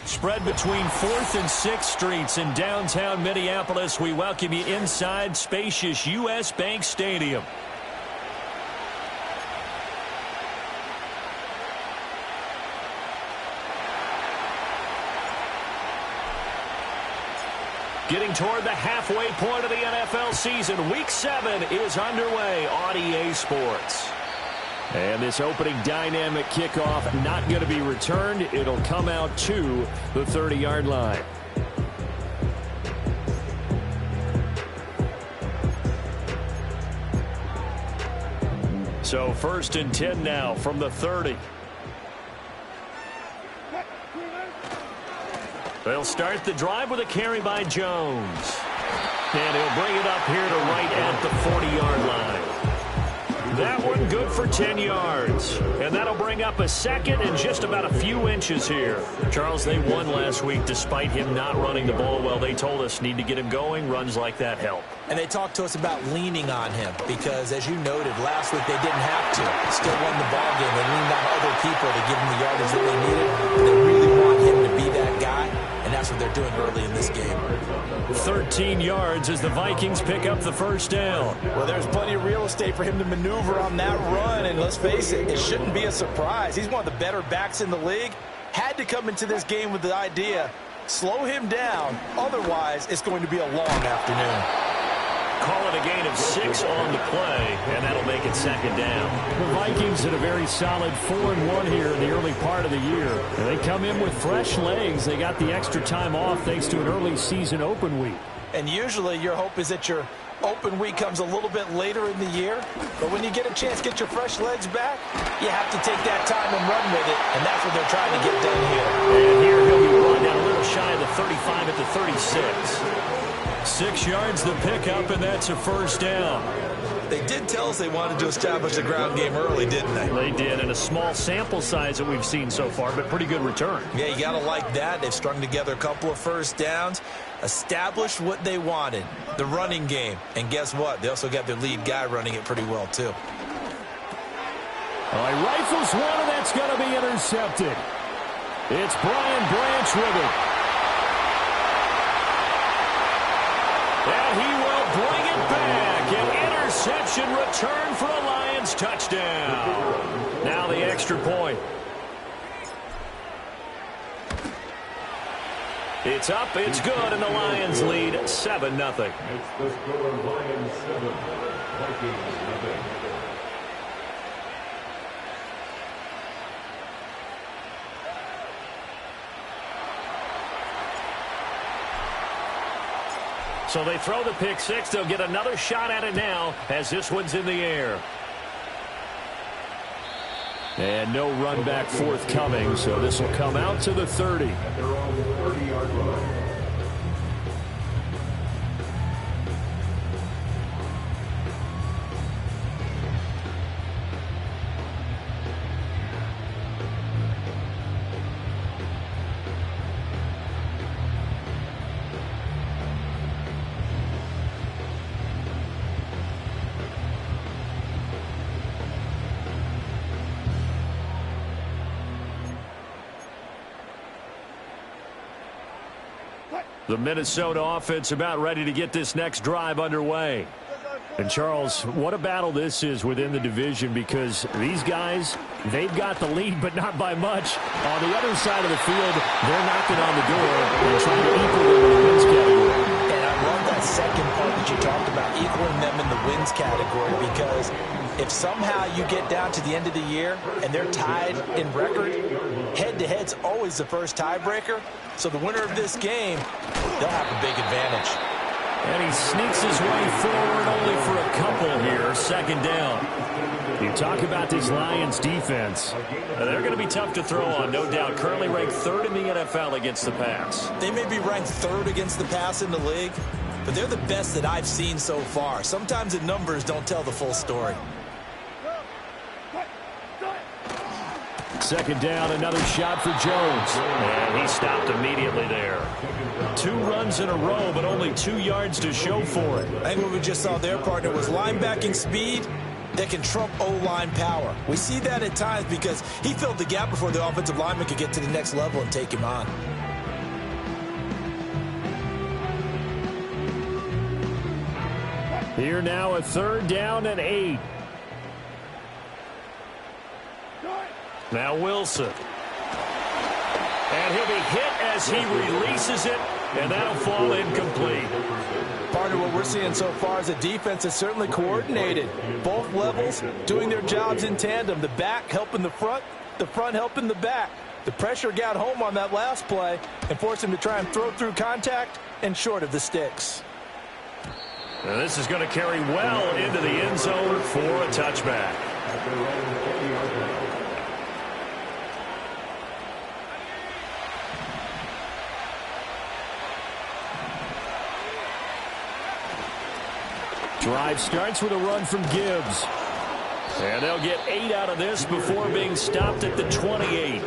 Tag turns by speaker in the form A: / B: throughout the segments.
A: Spread between 4th and 6th Streets in downtown Minneapolis. We welcome you inside spacious U.S. Bank Stadium. Getting toward the halfway point of the NFL season. Week 7 is underway on EA Sports. And this opening dynamic kickoff not going to be returned. It'll come out to the 30-yard line. So 1st and 10 now from the 30. They'll start the drive with a carry by Jones. And he'll bring it up here to right at the 40-yard line. That one good for 10 yards. And that'll bring up a 2nd and just about a few inches here. Charles, they won last week despite him not running the ball well. They told us need to get him going. Runs like that help.
B: And they talked to us about leaning on him because, as you noted, last week they didn't have to. Still won the ball game. They leaned on other people to give them the yardage that they needed. They really want him to be that guy, and that's what they're doing early in this game.
A: 13 yards as the Vikings pick up the first down.
C: Well, there's plenty of real estate for him to maneuver on that run, and let's face it, it shouldn't be a surprise. He's one of the better backs in the league. Had to come into this game with the idea, slow him down, otherwise it's going to be a long afternoon.
A: Call it a gain of 6 on the play, and that'll make it 2nd down. The Vikings had a very solid 4-1 here in the early part of the year. And they come in with fresh legs. They got the extra time off thanks to an early season open week.
C: And usually your hope is that your open week comes a little bit later in the year. But when you get a chance to get your fresh legs back, you have to take that time and run with it. And that's what they're trying to get done here.
A: And here he'll be brought down a little shy of the 35 at the 36. 6 yards the pickup, and that's a first down.
B: They did tell us they wanted to establish the ground game early, didn't they?
A: They did, in a small sample size that we've seen so far, but pretty good return.
B: Yeah, you got to like that. They've strung together a couple of first downs, established what they wanted, the running game. And guess what? They also got their lead guy running it pretty well, too.
A: All right, rifles one, and that's going to be intercepted. It's Brian Branch with it. And he will bring it back. An interception return for a Lions touchdown. Now the extra point. It's up, it's good, and the Lions lead 7-0.
D: It's the score, Lions 7, Vikings 0.
A: So they throw the pick six. They'll get another shot at it now as this one's in the air. And no run back forthcoming, so this will come out to the 30.
D: They're on the 30-yard line.
A: The Minnesota offense about ready to get this next drive underway. And, Charles, what a battle this is within the division, because these guys, they've got the lead, but not by much. On the other side of the field, they're knocking on the door and trying to equal them in the wins category.
B: And I love that second part that you talked about, equaling them in the wins category, because if somehow you get down to the end of the year and they're tied in record, head-to-head's always the first tiebreaker. So the winner of this game, they'll have a big advantage.
A: And he sneaks his way forward only for a couple here. Second down. You talk about this Lions defense. They're going to be tough to throw on, no doubt. Currently ranked 3rd in the NFL against the pass.
B: They may be ranked 3rd against the pass in the league, but they're the best that I've seen so far. Sometimes the numbers don't tell the full story.
A: Second down, another shot for Jones. And he stopped immediately there. 2 runs in a row, but only 2 yards to show for it.
B: I think what we just saw their partner was linebacking speed that can trump O-line power. We see that at times because he filled the gap before the offensive lineman could get to the next level and take him on.
A: Here now a 3rd down and 8. Now Wilson. And he'll be hit as he releases it, and that'll fall incomplete.
C: Partner, what we're seeing so far is the defense is certainly coordinated. Both levels doing their jobs in tandem. The back helping the front helping the back. The pressure got home on that last play and forced him to try and throw through contact and short of the sticks.
A: Now this is going to carry well into the end zone for a touchback. Drive starts with a run from Gibbs. And they'll get 8 out of this before being stopped at the 28.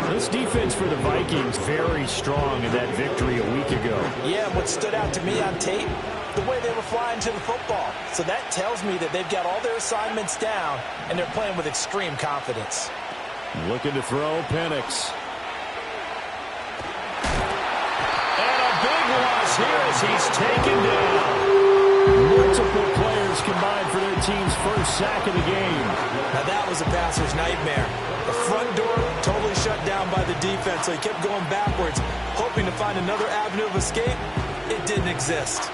A: This defense for the Vikings very strong in that victory a week ago.
C: Yeah, what stood out to me on tape, the way they were flying to the football. So that tells me that they've got all their assignments down, and they're playing with extreme confidence.
A: Looking to throw, Penix. And a big loss here as he's taken down. Multiple players combined for their team's first sack of the game.
C: Now that was a passer's nightmare. The front door totally shut down by the defense, so he kept going backwards, hoping to find another avenue of escape. It didn't exist.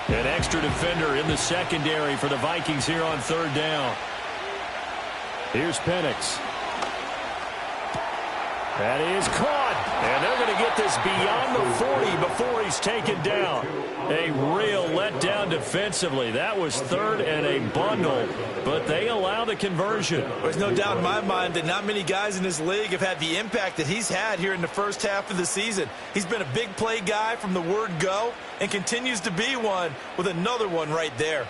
A: An extra defender in the secondary for the Vikings here on 3rd down. Here's Penix. That is caught. And they're going to get this beyond the 40 before he's taken down. A real letdown defensively. That was 3rd and a bundle, but they allow the conversion.
C: There's no doubt in my mind that not many guys in this league have had the impact that he's had here in the first half of the season. He's been a big play guy from the word go and continues to be one with another one right there.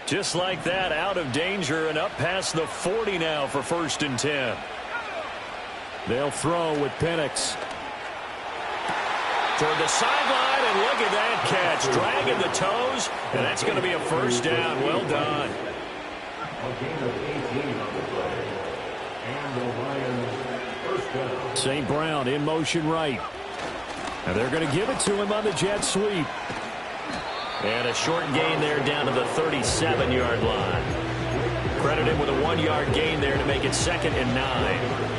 A: Just like that, out of danger and up past the 40 now for 1st and 10. They'll throw with Penix. Toward the sideline, and look at that catch. Dragging the toes, and that's going to be a 1st down. Well done. St. Brown in motion right. And they're going to give it to him on the jet sweep. And a short gain there down to the 37-yard line. Credit him with a 1-yard gain there to make it 2nd and 9.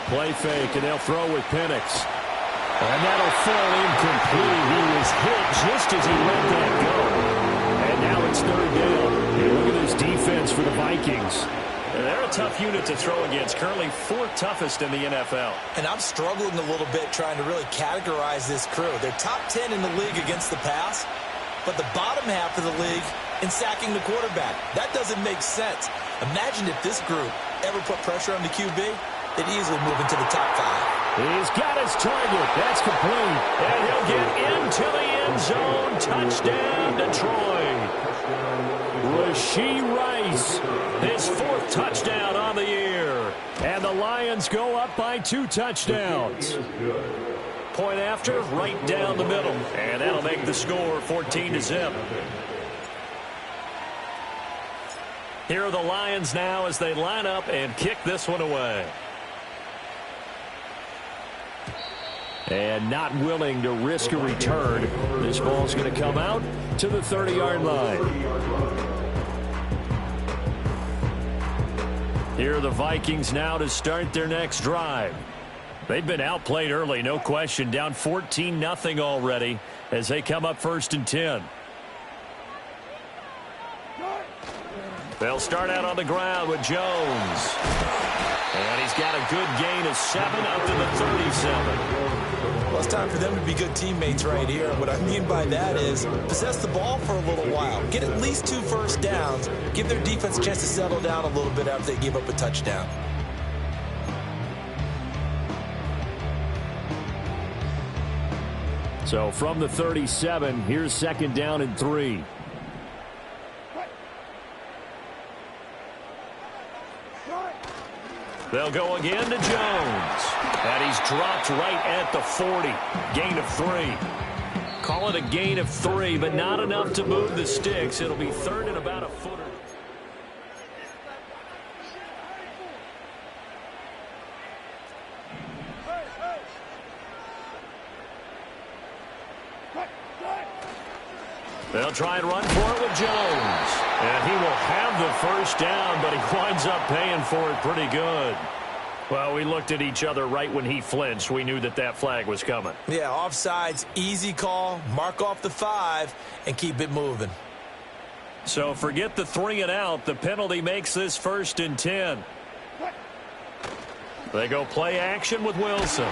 A: Play fake, and they'll throw with Penix. And that'll fall incomplete. He was hit just as he let that go. And now it's 3rd down. And look at this defense for the Vikings. They're a tough unit to throw against, currently 4th toughest in the NFL.
C: And I'm struggling a little bit trying to really categorize this crew. They're top 10 in the league against the pass, but the bottom half of the league in sacking the quarterback. That doesn't make sense. Imagine if this group ever put pressure on the QB, they'd easily move into the top 5.
A: He's got his target. That's complete. And he'll get into the end zone. Touchdown, Detroit. Rashee Rice, his 4th touchdown on the year. And the Lions go up by 2 touchdowns. Point after, right down the middle. And that'll make the score 14-0. Here are the Lions now as they line up and kick this one away. And not willing to risk a return. This ball's going to come out to the 30-yard line. Here are the Vikings now to start their next drive. They've been outplayed early, no question. Down 14-0 already as they come up 1st and 10. They'll start out on the ground with Jones. And he's got a good gain of 7 up to the 37.
C: Well, it's time for them to be good teammates right here. What I mean by that is possess the ball for a little while. Get at least 2 first downs. Give their defense a chance to settle down a little bit after they give up a touchdown.
A: So from the 37, here's 2nd down and 3. They'll go again to Jones. And he's dropped right at the 40. Gain of 3. Call it a gain of 3, but not enough to move the sticks. It'll be 3rd and about a footer. They'll try and run for it with Jones. And he will have the first down, but he winds up paying for it pretty good. Well, we looked at each other right when he flinched. We knew that that flag was coming.
B: Yeah, offsides, easy call. Mark off the 5 and keep it moving.
A: So forget the 3 and out. The penalty makes this 1st and 10. They go play action with Wilson.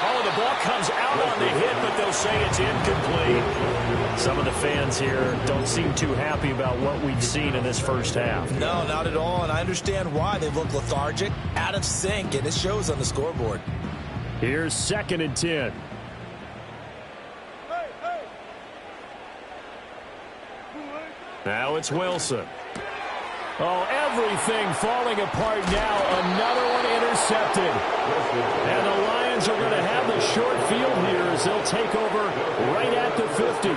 A: Oh, the ball comes out on the hit, but they'll say it's incomplete. Some of the fans here don't seem too happy about what we've seen in this first half.
B: No, not at all, and I understand why. They look lethargic, out of sync, and it shows on the scoreboard.
A: Here's 2nd and 10. Now it's Wilson. Oh, everything falling apart now. Another one intercepted. And the Lions are going to have the short field here as they'll take over right at the 50.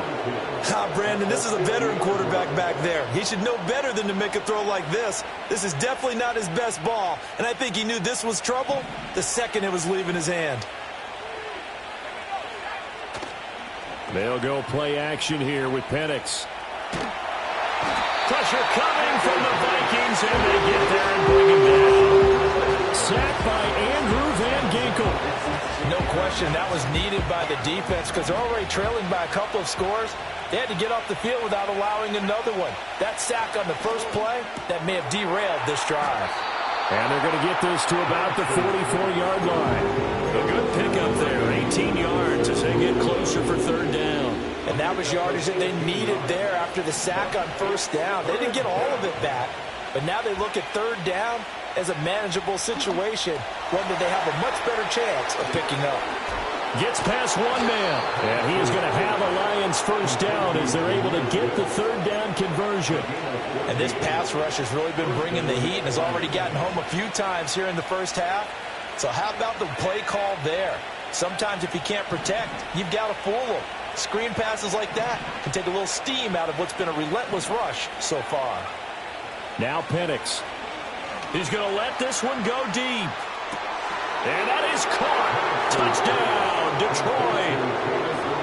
B: Brandon, this is a veteran quarterback back there. He should know better than to make a throw like this. This is definitely not his best ball, and I think he knew this was trouble the second it was leaving his hand.
A: They'll go play action here with Penix. Pressure coming from the Vikings, and they get there and bring him down. Sacked by Andrew Van Ginkel.
B: No question, that was needed by the defense because they're already trailing by a couple of scores. They had to get off the field without allowing another one. That sack on the first play, that may have derailed this drive.
A: And they're going to get this to about the 44-yard line. A good pickup there, 18 yards as they get closer for 3rd down.
B: And that was yardage that they needed there after the sack on 1st down. They didn't get all of it back, but now they look at 3rd down as a manageable situation, one that they have a much better chance of picking up.
A: Gets past one man, and he is going to have a Lions 1st down as they're able to get the 3rd down conversion.
B: And this pass rush has really been bringing the heat and has already gotten home a few times here in the first half. So how about the play call there? Sometimes if you can't protect, you've got to fool them. Screen passes like that can take a little steam out of what's been a relentless rush so far.
A: Now Penix. He's going to let this one go deep. And that is caught. Touchdown, Detroit.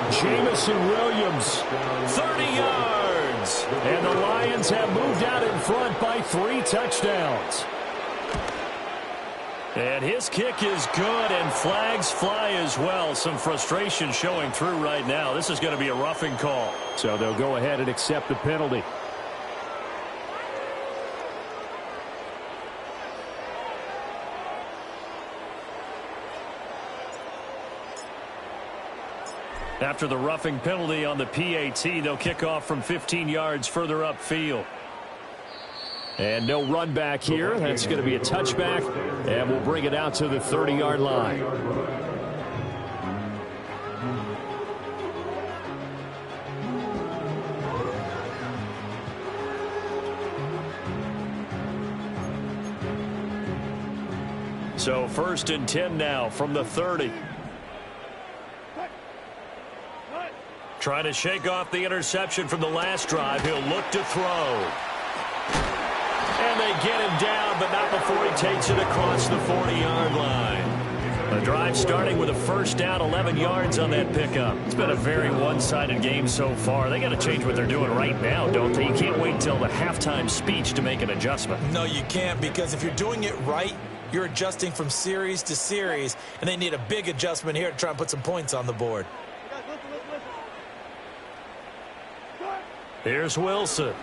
A: Jamison Williams, 30 yards. And the Lions have moved out in front by 3 touchdowns. And his kick is good, and flags fly as well. Some frustration showing through right now. This is going to be a roughing call. So they'll go ahead and accept the penalty. After the roughing penalty on the PAT, they'll kick off from 15 yards further upfield. And no run back here. That's going to be a touchback, and we'll bring it out to the 30-yard line. So 1st and 10 now from the 30. Trying to shake off the interception from the last drive. He'll look to throw. And they get him down, but not before he takes it across the 40-yard line. The drive starting with a 1st down, 11 yards on that pickup. It's been a very one-sided game so far. They got to change what they're doing right now, don't they? You can't wait until the halftime speech to make an adjustment.
B: No, you can't, because if you're doing it right, you're adjusting from series to series, and they need a big adjustment here to try and put some points on the board.
A: Here's Wilson.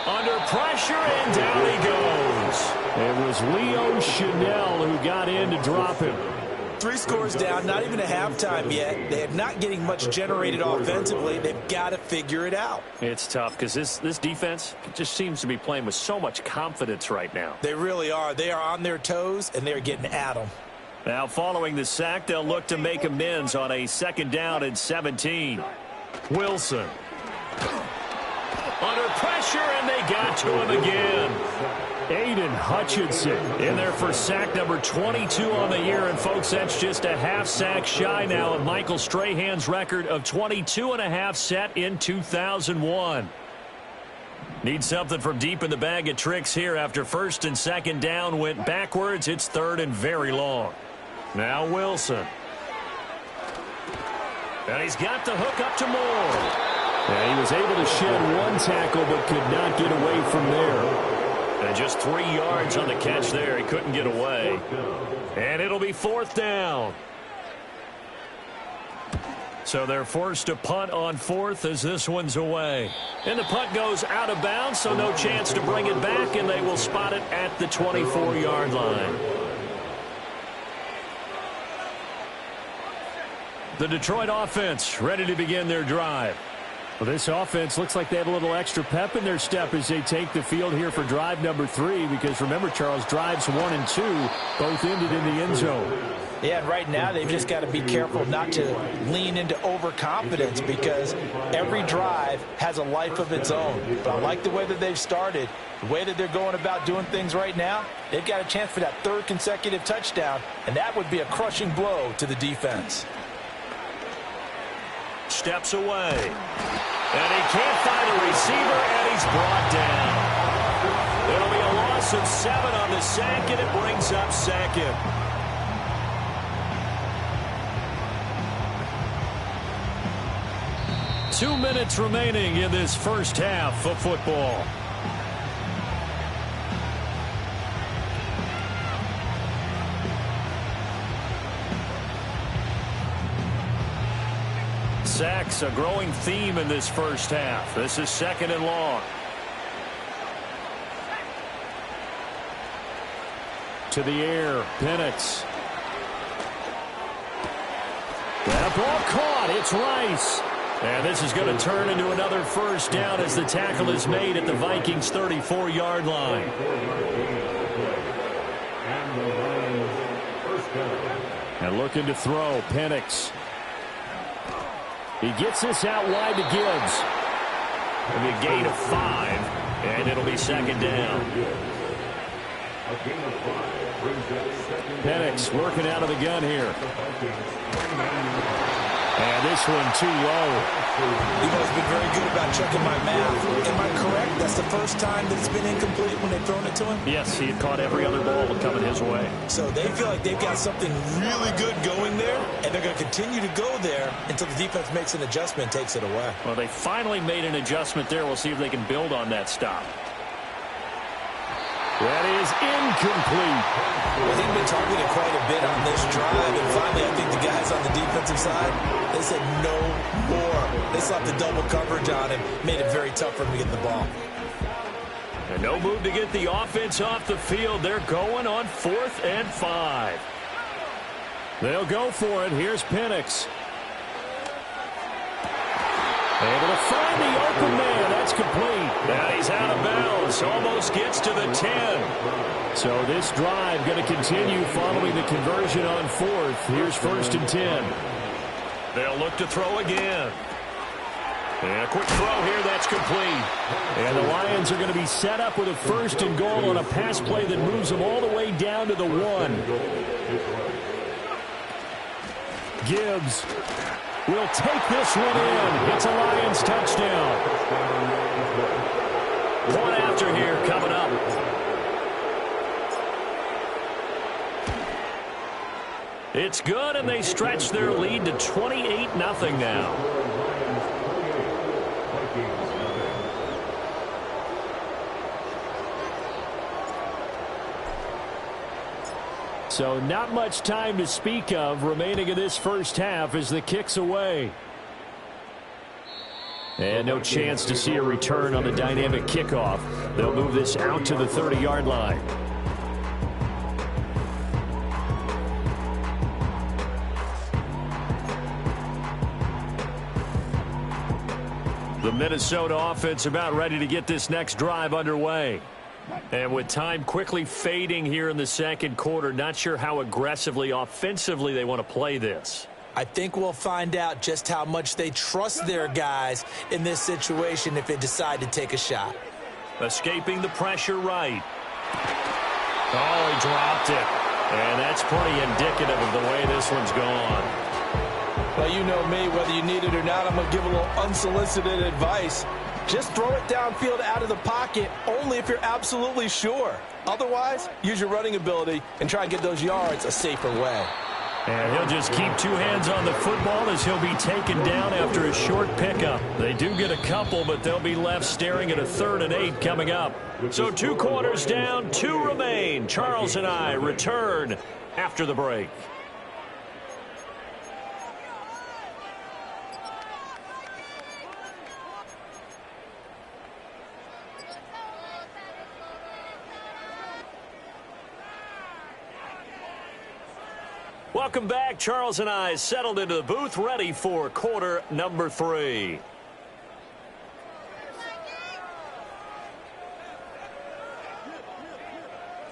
A: Under pressure, and down he goes. It was Leo Chanel who got in to drop him.
B: 3 scores down, not even a halftime yet. They're not getting much generated offensively. They've got to figure it out.
A: It's tough because this defense just seems to be playing with so much confidence right now.
B: They really are. They are on their toes, and they're getting at them.
A: Now, following the sack, they'll look to make amends on a 2nd down and 17. Wilson. Under pressure, and they got to him again. Aiden Hutchinson in there for sack number 22 on the year. And, folks, that's just a half sack shy now of Michael Strahan's record of 22.5 set in 2001. Need something from deep in the bag of tricks here after 1st and 2nd down went backwards. It's 3rd and very long. Now Wilson. And he's got the hook up to Moore. And he was able to shed one tackle but could not get away from there. And just 3 yards on the catch there. He couldn't get away. And it'll be 4th down. So they're forced to punt on 4th as this one's away. And the punt goes out of bounds, so no chance to bring it back, and they will spot it at the 24-yard line. The Detroit offense ready to begin their drive. Well, this offense looks like they have a little extra pep in their step as they take the field here for drive number 3, because remember, Charles, drives 1 and 2 both ended in the end zone.
C: Yeah, and right now they've just got to be careful not to lean into overconfidence, because every drive has a life of its own. But I like the way that they've started, the way that they're going about doing things right now. They've got a chance for that 3rd consecutive touchdown, and that would be a crushing blow to the defense.
A: Steps away. And he can't find a receiver, and he's brought down. It'll be a loss of 7 on the sack, and it brings up 2nd. Two minutes remaining in this first half of football. Sacks, a growing theme in this first half. This is 2nd and long. To the air, Penix. That ball caught. It's Rice. And this is going to turn into another first down as the tackle is made at the Vikings' 34-yard line. And looking to throw, Penix. He gets this out wide to Gibbs. It'll be a gain of 5, and it'll be 2nd down. Penix working out of the gun here. And this one too low.
B: You guys have been very good about checking my math. Am I correct? That's the first time that it's been incomplete when they've thrown it to him?
A: Yes, he had caught every other ball coming his way.
B: So they feel like they've got something really good going there, and they're going to continue to go there until the defense makes an adjustment and takes it away.
A: Well, they finally made an adjustment there. We'll see if they can build on that stop. That is incomplete.
B: Well, he'd been targeted quite a bit on this drive, and finally I think the guys on the defensive side, they said no more. They slapped the double coverage on him, made it very tough for him to get the ball.
A: And no move to get the offense off the field. They're going on 4th and 5. They'll go for it. Here's Penix. Able to find the open man. That's complete. Now he's out of bounds. Almost gets to the 10. So this drive going to continue following the conversion on 4th. Here's 1st and 10. They'll look to throw again. And a quick throw here. That's complete. And the Lions are going to be set up with a 1st and goal on a pass play that moves them all the way down to the 1. Gibbs will take this one in. It's a Lions touchdown. One after here coming up. It's good, and they stretch their lead to 28-0 now. So not much time to speak of remaining in this first half as the kick's away. And no chance to see a return on the dynamic kickoff. They'll move this out to the 30-yard line. The Minnesota offense about ready to get this next drive underway. And with time quickly fading here in the second quarter, not sure how aggressively, offensively they want to play this.
B: I think we'll find out just how much they trust their guys in this situation if they decide to take a shot.
A: Escaping the pressure right. Oh, he dropped it. And that's pretty indicative of the way this one's gone.
C: Well, you know me, whether you need it or not, I'm going to give a little unsolicited advice. Just throw it downfield out of the pocket only if you're absolutely sure. Otherwise, use your running ability and try and get those yards a safer way.
A: And he'll just keep two hands on the football as he'll be taken down after a short pickup. They do get a couple, but they'll be left staring at a 3rd and 8 coming up. So 2 quarters down, 2 remain. Charles and I return after the break. Welcome back. Charles and I settled into the booth, ready for quarter number 3.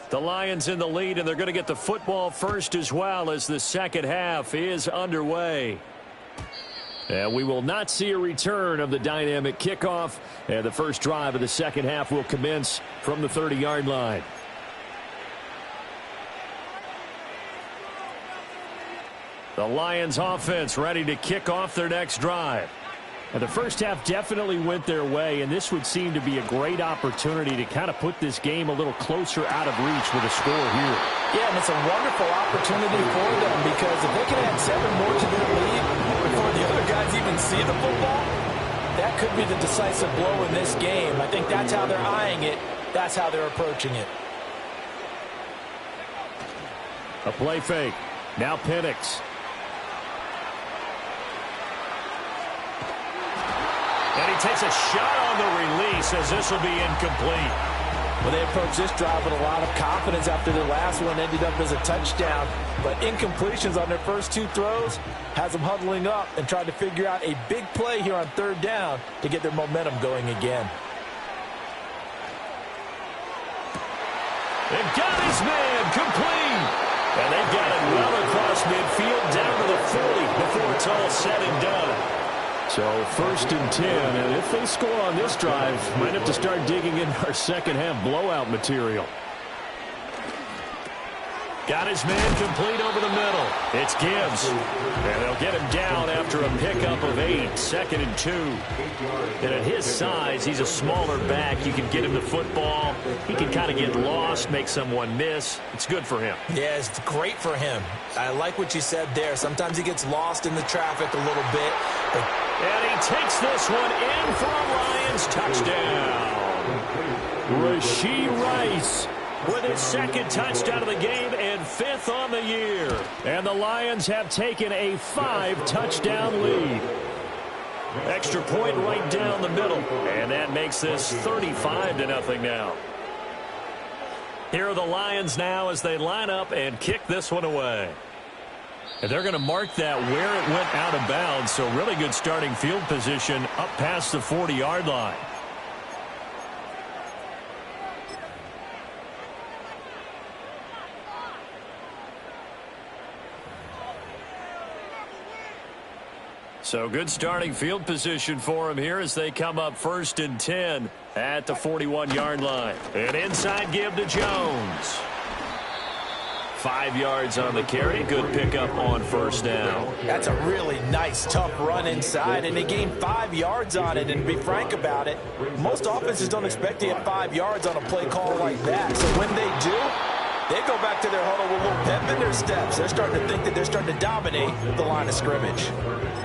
A: The Lions in the lead, and they're going to get the football first as well as the second half is underway. And we will not see a return of the dynamic kickoff, and the first drive of the second half will commence from the 30-yard line. The Lions offense ready to kick off their next drive. And the first half definitely went their way, and this would seem to be a great opportunity to kind of put this game a little closer out of reach with a score here.
C: Yeah, and it's a wonderful opportunity for them because if they can add 7 more to their lead before the other guys even see the football, that could be the decisive blow in this game. I think that's how they're eyeing it. That's how they're approaching it.
A: A play fake. Now Penix. And he takes a shot on the release as this will be incomplete.
C: Well, they approached this drive with a lot of confidence after their last one ended up as a touchdown. But incompletions on their first 2 throws has them huddling up and trying to figure out a big play here on 3rd down to get their momentum going again.
A: They've got his man complete. And they've got it well across midfield down to the 40 before it's all said and done. So 1st and 10, and if they score on this drive, might have to start digging in our second half blowout material. Got his man complete over the middle. It's Gibbs. And they'll get him down after a pickup of 8, 2nd and 2. And at his size, he's a smaller back. You can get him the football. He can kind of get lost, make someone miss. It's good for him.
C: Yeah, it's great for him. I like what you said there. Sometimes he gets lost in the traffic a little bit.
A: And he takes this one in for a Lions touchdown. Rashee Rice with his 2nd touchdown of the game and 5th on the year. And the Lions have taken a 5-touchdown lead. Extra point right down the middle. And that makes this 35-0 now. Here are the Lions now as they line up and kick this one away. And they're going to mark that where it went out of bounds. So really good starting field position up past the 40-yard line. So good starting field position for him here as they come up 1st and 10 at the 41-yard line. An inside give to Jones. 5 yards on the carry. Good pickup on 1st down.
C: That's a really nice, tough run inside, and they gained 5 yards on it. And to be frank about it, most offenses don't expect to get 5 yards on a play call like that. So when they do, they go back to their huddle with a little pep in their steps. They're starting to think that they're starting to dominate the line of scrimmage.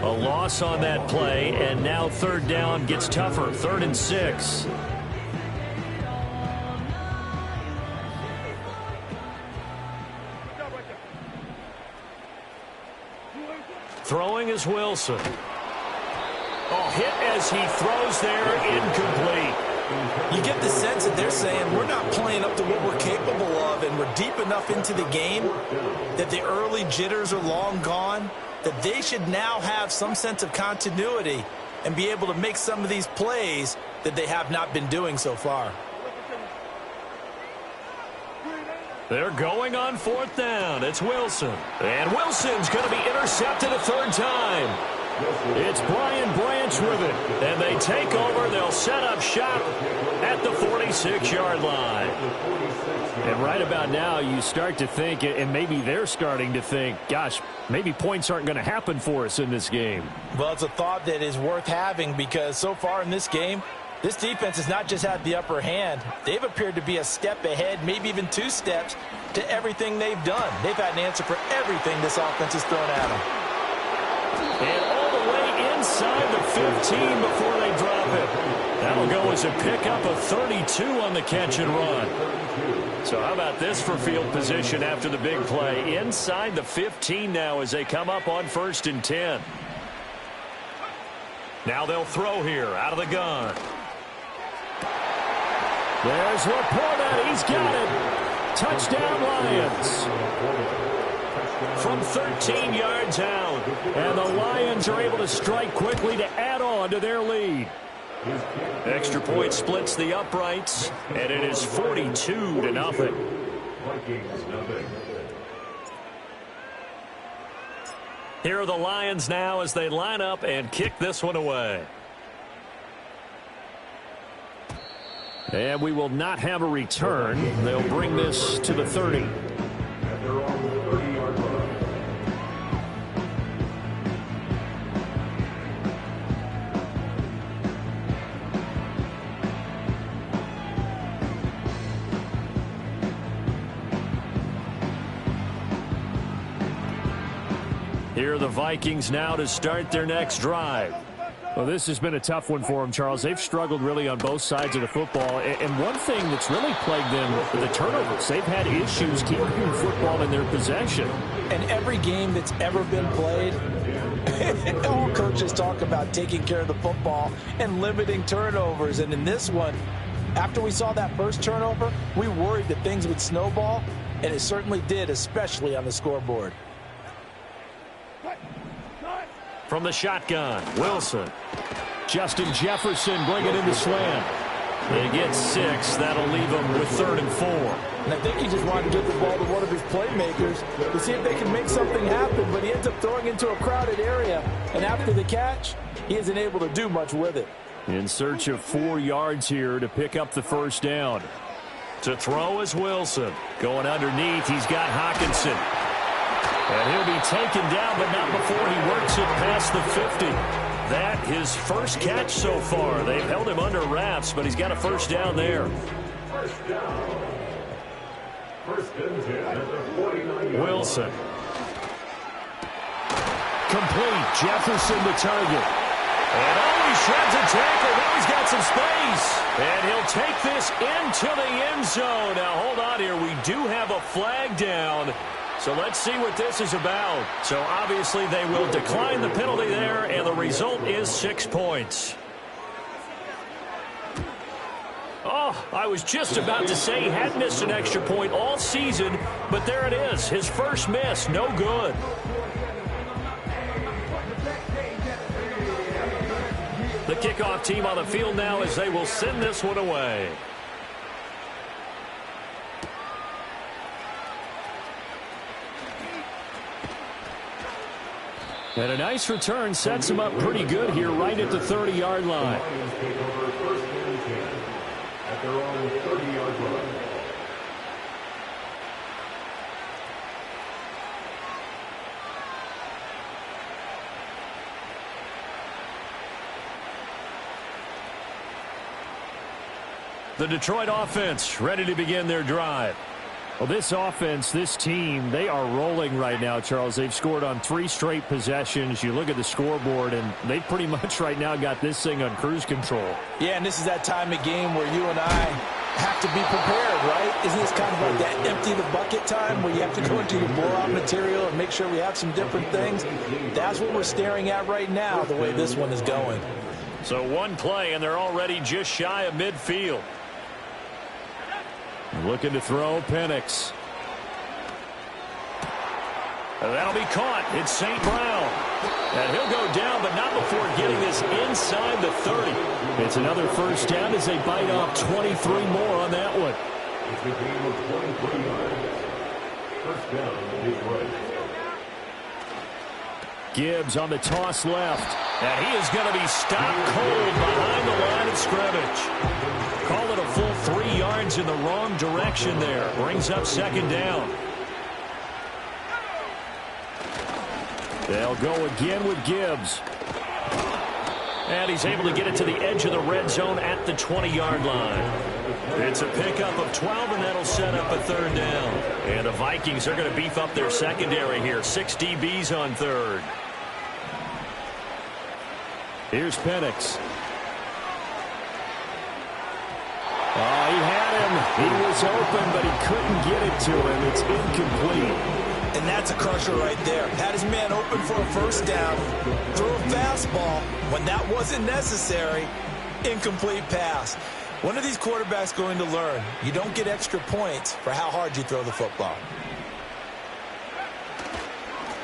A: A loss on that play, and now 3rd down gets tougher. 3rd and 6. Throwing is Wilson. Oh, hit as he throws there, incomplete.
C: You get the sense that they're saying we're not playing up to what we're capable of, and we're deep enough into the game that the early jitters are long gone, that they should now have some sense of continuity and be able to make some of these plays that they have not been doing so far.
A: They're going on 4th down. It's Wilson. And Wilson's going to be intercepted a 3rd time. It's Brian Branch with it. And they take over. They'll set up shop at the 46-yard line. And right about now, you start to think, and maybe they're starting to think, gosh, maybe points aren't going to happen for us in this game.
C: Well, it's a thought that is worth having because so far in this game,
B: This defense has not just had the upper hand. They've appeared to be a step ahead, maybe even 2 steps, to everything they've done. They've had an answer for everything this offense has thrown at them.
A: And all the way inside the 15 before they drop it. That'll go as a pickup of 32 on the catch and run. So how about this for field position after the big play? Inside the 15 now as they come up on 1st and 10. Now they'll throw here out of the gun. There's Laporta. He's got it. Touchdown, Lions. From 13 yards out. And the Lions are able to strike quickly to add on to their lead. Extra point splits the uprights, and it is 42-0. Here are the Lions now as they line up and kick this one away. And we will not have a return. They'll bring this to the 30. Here are the Vikings now to start their next drive.
E: Well, this has been a tough one for them, Charles. They've struggled really on both sides of the football. And one thing that's really plagued them, the turnovers. They've had issues keeping football in their possession.
B: And every game that's ever been played, all coaches talk about taking care of the football and limiting turnovers. And in this one, after we saw that first turnover, we worried that things would snowball, and it certainly did, especially on the scoreboard.
A: From the shotgun, Wilson. Justin Jefferson bring it into slant. They get 6. That'll leave them with 3rd and 4.
B: And I think he just wanted to give the ball to one of his playmakers to see if they can make something happen, but he ends up throwing into a crowded area. And after the catch, he isn't able to do much with it.
A: In search of 4 yards here to pick up the first down. To throw is Wilson. Going underneath, he's got Hockenson. And he'll be taken down, but not before he works it past the 50. That his first catch so far. They've held him under wraps, but he's got a first down there. Wilson. Complete. Jefferson the target. And he shreds a tackle. Now he's got some space. And he'll take this into the end zone. Now hold on here. We do have a flag down. So let's see what this is about. So obviously they will decline the penalty there, and the result is 6 points. Oh, I was just about to say he had missed an extra point all season, but there it is. His first miss, no good. The kickoff team on the field now as they will send this one away. And a nice return sets him up pretty good here right at the 30-yard line. The Detroit offense ready to begin their drive.
E: Well, this offense, this team, they are rolling right now, Charles. They've scored on 3 straight possessions. You look at the scoreboard, and they pretty much right now got this thing on cruise control.
B: Yeah, and this is that time of game where you and I have to be prepared, right? Isn't this kind of like that empty the bucket time where you have to go into your blowout material and make sure we have some different things? That's what we're staring at right now, the way this one is going.
A: So one play, and they're already just shy of midfield.
E: Looking to throw, Penix.
A: That'll be caught. It's St. Brown. And he'll go down, but not before getting this inside the 30.
E: It's another first down as they bite off 23 more on that one.
D: It's a game of 23 yards. First down is right.
E: Gibbs on the toss left.
A: And he is going to be stopped cold behind the line of scrimmage. Call it a full 3 yards in the wrong direction there. Brings up second down.
E: They'll go again with Gibbs.
A: And he's able to get it to the edge of the red zone at the 20-yard line. It's a pickup of 12, and that'll set up a third down. And the Vikings are going to beef up their secondary here. 6 DBs on third.
E: Here's Penix. Oh, he had him. He was open, but he couldn't get it to him. It's incomplete.
B: And that's a crusher right there. Had his man open for a first down. Threw a fastball when that wasn't necessary. Incomplete pass. One of these quarterbacks going to learn. You don't get extra points for how hard you throw the football.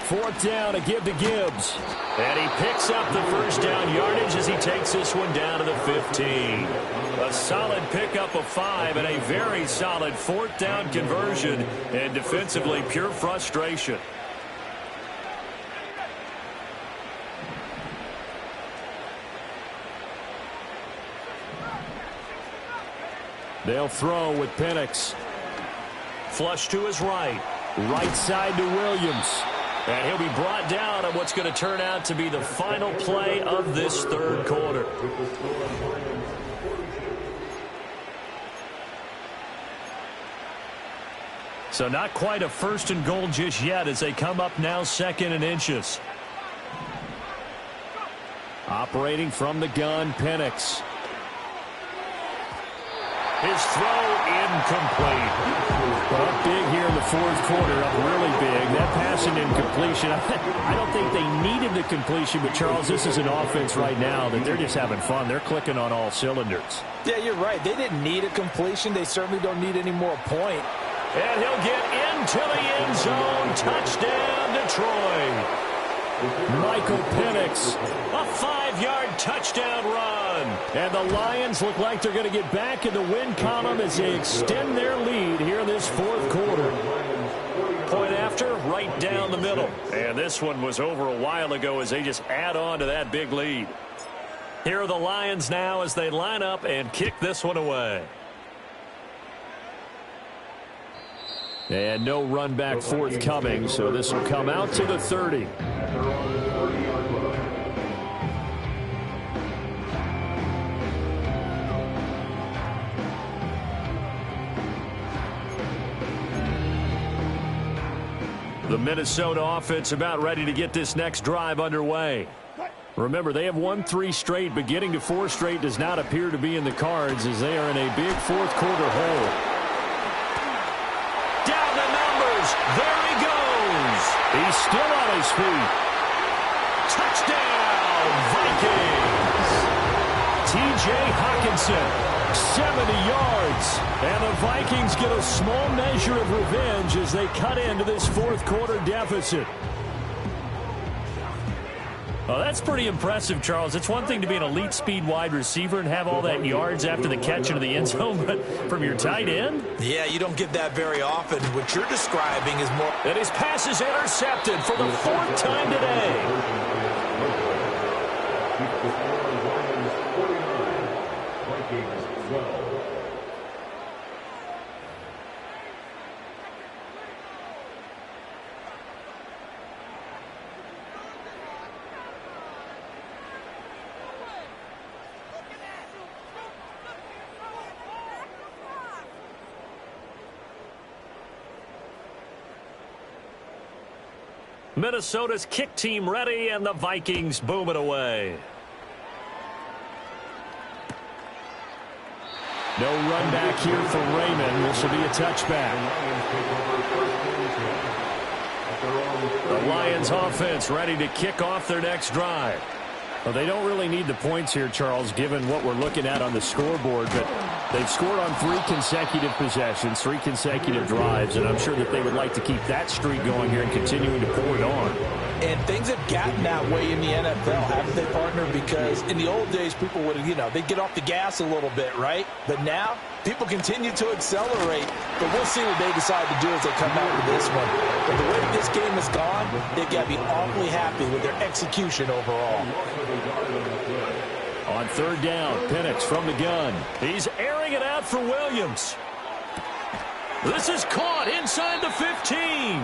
E: Fourth down to give to Gibbs.
A: And he picks up the first down yardage as he takes this one down to the 15. A solid pickup of 5 and a very solid fourth down conversion. And defensively, pure frustration.
E: They'll throw with Penix.
A: Flush to his right.
E: Right side to Williams.
A: And he'll be brought down on what's going to turn out to be the final play of this third quarter.
E: So not quite a first and goal just yet as they come up now 2nd and inches. Operating from the gun, Penix.
A: His throw incomplete.
E: Well, up big here in the fourth quarter, up really big. That passing incompletion, I don't think they needed the completion, but Charles, this is an offense right now that they're just having fun. They're clicking on all cylinders.
C: Yeah, you're right. They didn't need a completion. They certainly don't need any more point.
A: And he'll get into the end zone. Touchdown, Detroit.
E: Michael Penix.
A: A 5-yard touchdown run.
E: And the Lions look like they're going to get back in the win column as they extend their lead here in this fourth quarter.
A: Point after, right down the middle. And this one was over a while ago as they just add on to that big lead. Here are the Lions now as they line up and kick this one away.
E: And no run back forthcoming, so this will come out to the 30. The Minnesota offense about ready to get this next drive underway. Remember, they have won 3 straight, but getting to 4 straight does not appear to be in the cards as they are in a big fourth quarter hole.
A: Down the numbers. There he goes.
E: He's still on his feet.
A: Touchdown, Vikings.
E: T.J. Hockenson, 70 yards. And the Vikings get a small measure of revenge as they cut into this fourth quarter deficit.
A: Well, that's pretty impressive, Charles. It's one thing to be an elite speed wide receiver and have all that yards after the catch into the end zone, but from your tight end?
B: Yeah, you don't get that very often. What you're describing is more...
A: And his pass is intercepted for the 4th time today. Minnesota's kick team ready, and the Vikings boom it away.
E: No run back here for Raymond. This will be a touchback.
A: The Lions offense ready to kick off their next drive.
E: Well, they don't really need the points here, Charles, given what we're looking at on the scoreboard, but they've scored on 3 consecutive possessions, 3 consecutive drives, and I'm sure that they would like to keep that streak going here and continuing to pour it on.
C: And things have gotten that way in the NFL, haven't they, partner? Because in the old days, people would, they'd get off the gas a little bit, right? But now, people continue to accelerate. But we'll see what they decide to do as they come out with this one. But the way this game has gone, they've got to be awfully happy with their execution overall.
E: On 3rd down, Penix from the gun.
A: He's airing it out for Williams. This is caught inside the 15.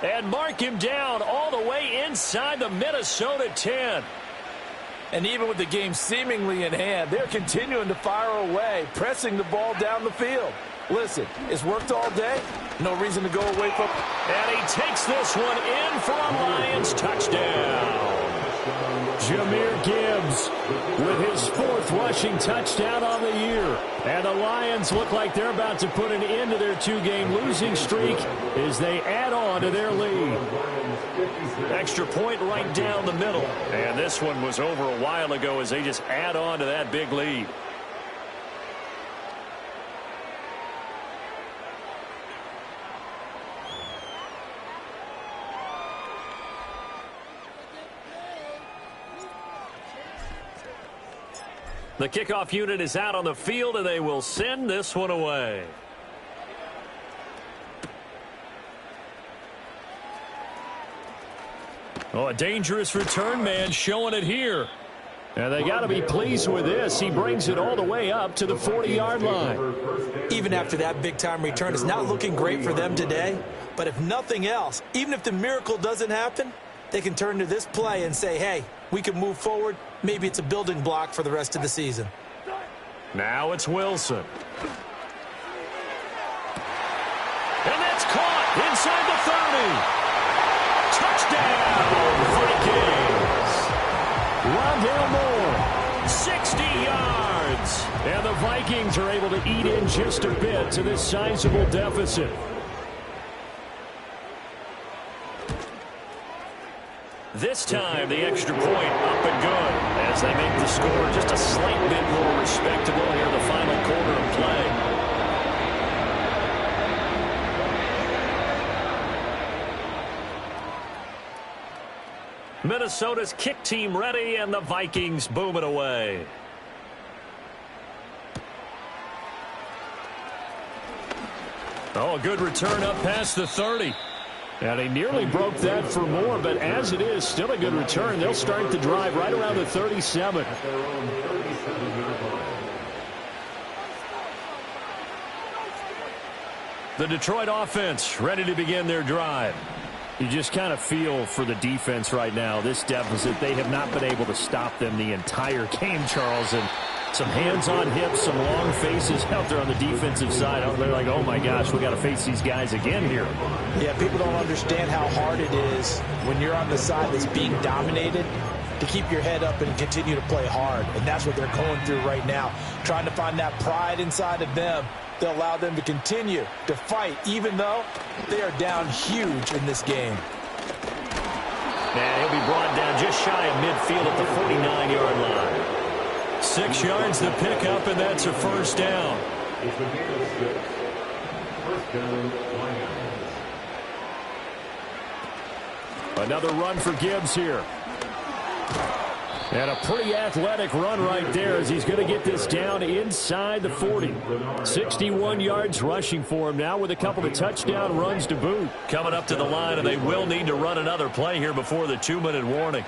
A: And mark him down all the way inside the Minnesota 10.
C: And even with the game seemingly in hand, they're continuing to fire away, pressing the ball down the field. Listen, it's worked all day. No reason to go away from.
A: And he takes this one in for a Lions touchdown.
E: Jahmyr Gibbs with his 4th rushing touchdown on the year. And the Lions look like they're about to put an end to their 2-game losing streak as they add on to their lead.
A: Extra point right down the middle. And this one was over a while ago as they just add on to that big lead. The kickoff unit is out on the field, and they will send this one away.
E: Oh, a dangerous return man showing it here. And they got to be pleased with this. He brings it all the way up to the 40-yard line.
B: Even after that big-time return, it's not looking great for them today. But if nothing else, even if the miracle doesn't happen, they can turn to this play and say, hey, we can move forward. Maybe it's a building block for the rest of the season.
A: Now it's Wilson. And that's caught inside the 30. Touchdown, Vikings. Rondale Moore, 60 yards. And the Vikings are able to eat in just a bit to this sizable deficit. This time, the extra point up and good as they make the score just a slight bit more respectable here in the final quarter of play. Minnesota's kick team ready, and the Vikings boom it away. Oh, a good return up past the 30. And he nearly broke that for more, but as it is, still a good return. They'll start the drive right around the 37. The Detroit offense ready to begin their drive. You just kind of feel for the defense right now, this deficit. They have not been able to stop them the entire game, Charles. And some hands on hips, some long faces out there on the defensive side. They're like, oh, my gosh, we got to face these guys again here.
B: Yeah, people don't understand how hard it is when you're on the side that's being dominated to keep your head up and continue to play hard. And that's what they're going through right now, trying to find that pride inside of them to allow them to continue to fight, even though they are down huge in this game.
A: And he'll be brought down just shy of midfield at the 49-yard line. 6 yards to pick up, and that's a first down.
D: It's a gain of 6. First down, Lions.
E: Another run for Gibbs here. And a pretty athletic run right there as he's going to get this down inside the 40. 61 yards rushing for him now with a couple of touchdown runs to boot.
A: Coming up to the line, and they will need to run another play here before the 2-minute warning.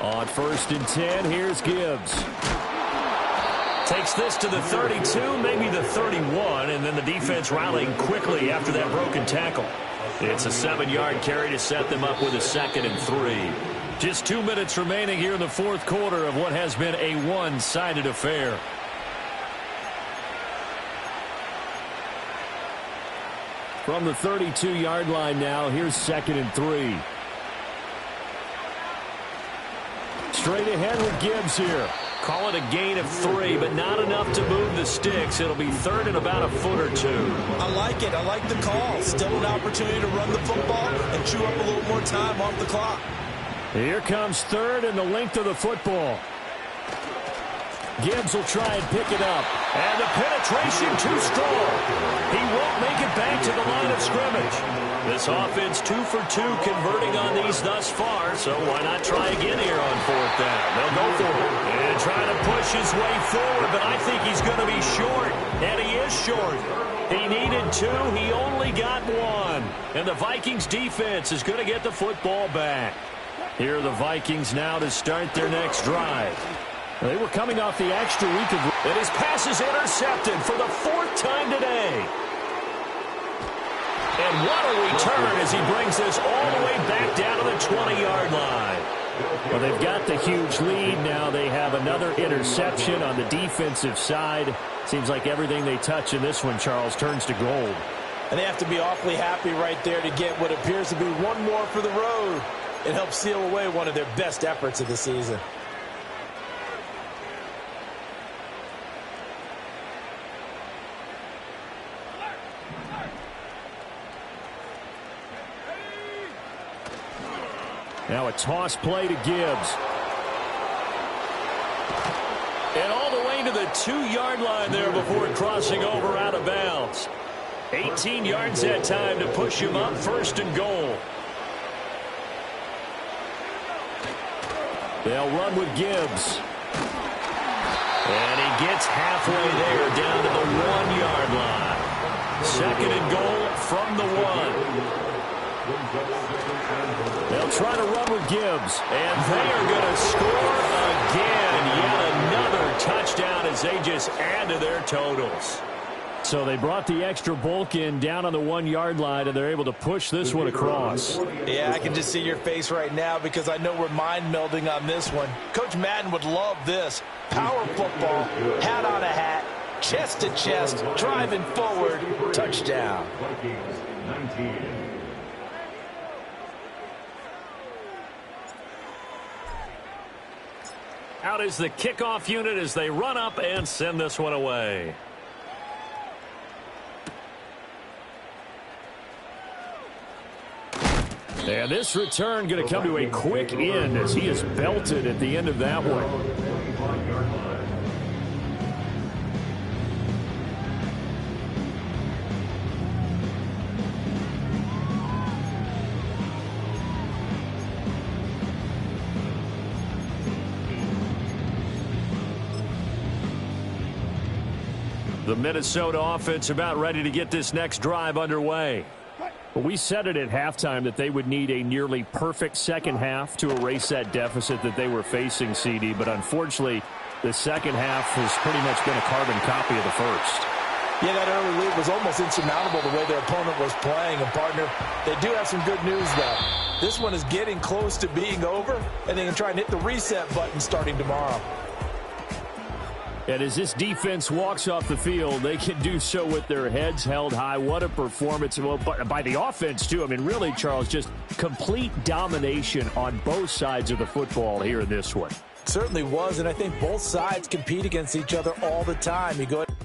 E: On 1st and 10, here's Gibbs.
A: Takes this to the 32, maybe the 31, and then the defense rallying quickly after that broken tackle. It's a 7-yard carry to set them up with a 2nd and 3. Just 2 minutes remaining here in the fourth quarter of what has been a one-sided affair.
E: From the 32-yard line now, here's 2nd and 3. Straight ahead with Gibbs here.
A: Call it a gain of 3, but not enough to move the sticks. It'll be 3rd and about a foot or 2.
B: I like it. I like the call. Still an opportunity to run the football and chew up a little more time off the clock.
E: Here comes 3rd and the length of the football. Gibbs will try and pick it up.
A: And the penetration too strong. He won't make it back to the line of scrimmage. This offense 2 for 2 converting on these thus far, so why not try again here on 4th down? They'll go for it. And trying to push his way forward, but I think he's going to be short. And he is short. He needed 2. He only got 1. And the Vikings defense is going to get the football back. Here are the Vikings now to start their next drive.
E: They were coming off the extra week of...
A: And his pass is intercepted for the 4th time today. And what a return as he brings this all the way back down to the 20-yard line.
E: Well, they've got the huge lead. Now they have another interception on the defensive side. Seems like everything they touch in this one, Charles, turns to gold.
C: And they have to be awfully happy right there to get what appears to be one more for the road. It helps seal away one of their best efforts of the season.
E: Now a toss play to Gibbs.
A: And all the way to the 2-yard line there before crossing over out of bounds. 18 yards that time to push him up, 1st and goal.
E: They'll run with Gibbs.
A: And he gets halfway there down to the 1-yard line. 2nd and goal from the 1.
E: They'll try to run with Gibbs.
A: And they are going to score again. Yet another touchdown as they just add to their totals.
E: So they brought the extra bulk in down on the 1-yard line, and they're able to push this one across.
C: Yeah, I can just see your face right now because I know we're mind melding on this one. Coach Madden would love this. Power football, hat on a hat, chest to chest, driving forward, touchdown.
A: Out is the kickoff unit as they run up and send this one away.
E: And this return going to come to a quick end as he is belted at the end of that one.
A: The Minnesota offense about ready to get this next drive underway.
E: Well, we said it at halftime that they would need a nearly perfect second half to erase that deficit that they were facing, CD. But unfortunately, the second half has pretty much been a carbon copy of the first.
C: Yeah, that early lead was almost insurmountable the way their opponent was playing. And, partner, they do have some good news, though. This one is getting close to being over, and they can try and hit the reset button starting tomorrow.
E: And as this defense walks off the field, they can do so with their heads held high. What a performance. Well, by the offense, too. I mean, really, Charles, just complete domination on both sides of the football here in this one.
C: Certainly was, and I think both sides compete against each other all the time. You go ahead